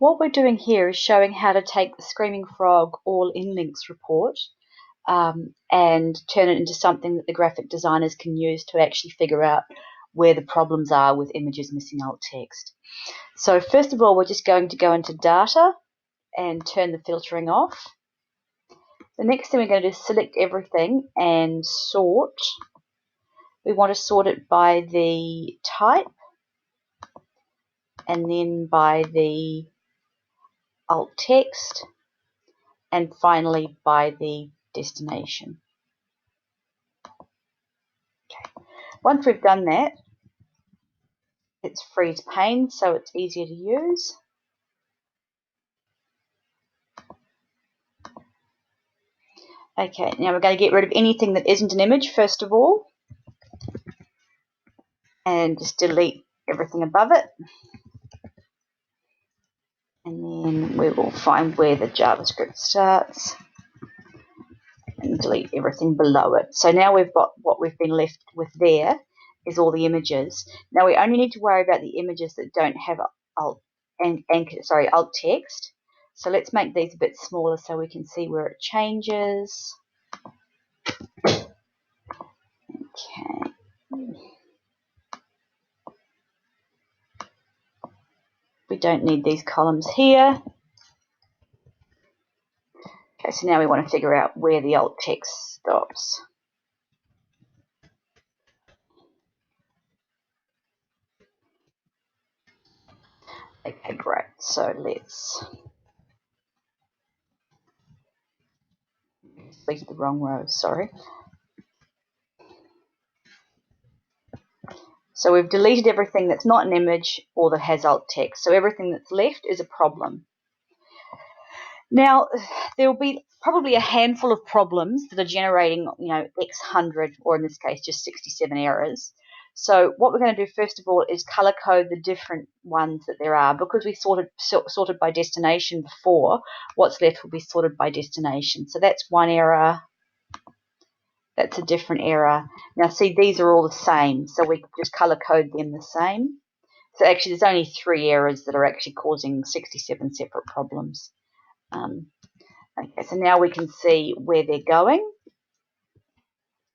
What we're doing here is showing how to take the Screaming Frog All Inlinks report and turn it into something that the graphic designers can use to actually figure out where the problems are with images missing alt text. So first of all, we're just going to go into data and turn the filtering off. The next thing we're going to do is select everything and sort. We want to sort it by the type and then by the alt text and finally by the destination. Okay. Once we've done that, it's freeze pane, so it's easier to use. Okay, now we're going to get rid of anything that isn't an image first of all, and just delete everything above it. And then we will find where the JavaScript starts and delete everything below it. So now we've got what we've been left with there is all the images. Now we only need to worry about the images that don't have alt text. So let's make these a bit smaller so we can see where it changes. Okay. We don't need these columns here. Okay, so now we want to figure out where the alt text stops. Okay, great. So let's delete the wrong row, sorry. So we've deleted everything that's not an image or that has alt text. So everything that's left is a problem. Now, there will be probably a handful of problems that are generating, X hundred, or in this case, just 67 errors. So what we're going to do first of all is color code the different ones that there are. Because we sorted by destination before, what's left will be sorted by destination. So that's one error. That's a different error. Now see, these are all the same, so we just color code them the same. So actually there's only 3 errors that are actually causing 67 separate problems. Okay, so now we can see where they're going.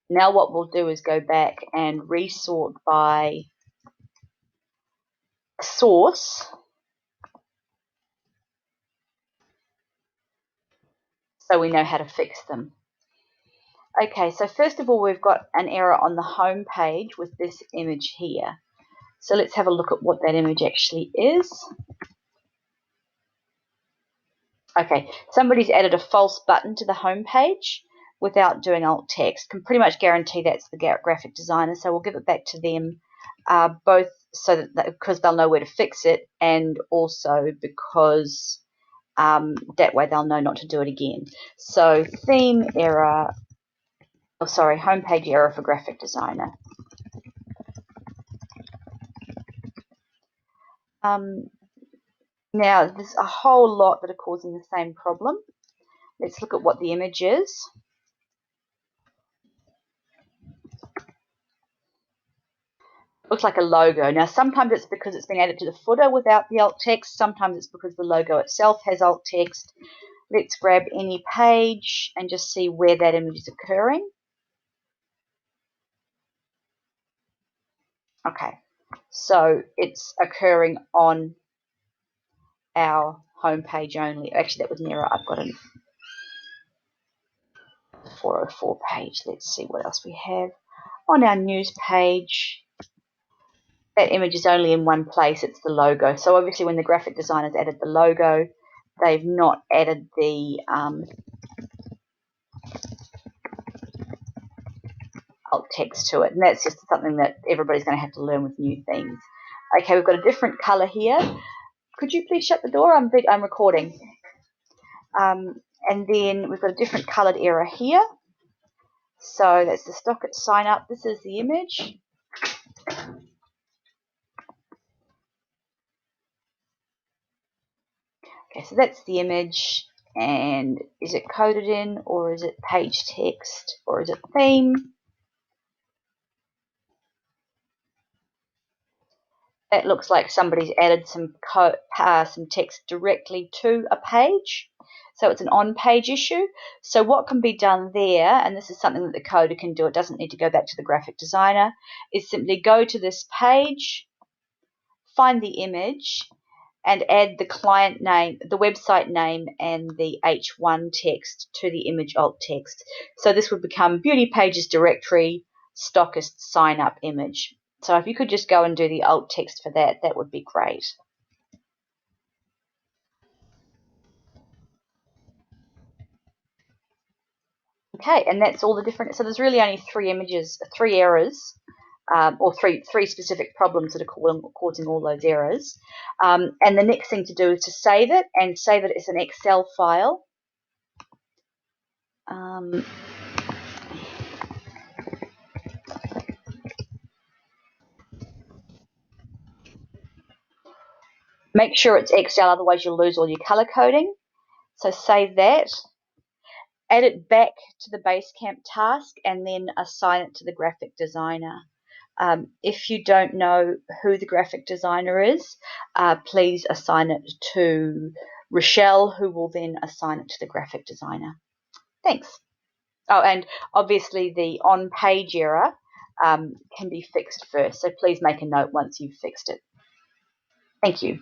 Now what we'll do is go back and resort by source. So we know how to fix them. Okay, so first of all, we've got an error on the home page with this image here. So let's have a look at what that image actually is. Okay, somebody's added a false button to the home page without doing alt text. Can pretty much guarantee that's the graphic designer, so we'll give it back to them, both so that because they'll know where to fix it, and also because that way they'll know not to do it again. So theme error, homepage error for graphic designer. Now there's a whole lot that are causing the same problem. Let's look at what the image is. Looks like a logo. Now sometimes it's because it's been added to the footer without the alt text. Sometimes it's because the logo itself has alt text. Let's grab any page and just see where that image is occurring. Okay, so it's occurring on our home page only. Actually, that was an error. I've got a 404 page. Let's see what else we have. On our news page, that image is only in one place. It's the logo. So obviously when the graphic designers added the logo, they've not added the alt text to it. And that's just something that everybody's going to have to learn with new things. Okay, we've got a different color here. Could you please shut the door? I'm recording. And then we've got a different colored error here. So that's the stock sign up. This is the image. Okay, so that's the image. And is it coded in, or is it page text, or is it theme? That looks like somebody's added some text directly to a page. So it's an on-page issue. So what can be done there, and this is something that the coder can do, it doesn't need to go back to the graphic designer, is simply go to this page, find the image, and add the client name, the website name, and the H1 text to the image alt text. So this would become Beauty Pages Directory Stockist Sign Up Image. So if you could just go and do the alt text for that, that would be great. Okay, and that's all the different. So there's really only three errors, or three specific problems that are causing all those errors. And the next thing to do is to save it, and save it as an Excel file. Make sure it's Excel, otherwise you'll lose all your color coding. So save that, add it back to the Basecamp task, and then assign it to the graphic designer. If you don't know who the graphic designer is, please assign it to Rochelle, who will then assign it to the graphic designer. Thanks. Oh, and obviously the on-page error can be fixed first, so please make a note once you've fixed it. Thank you.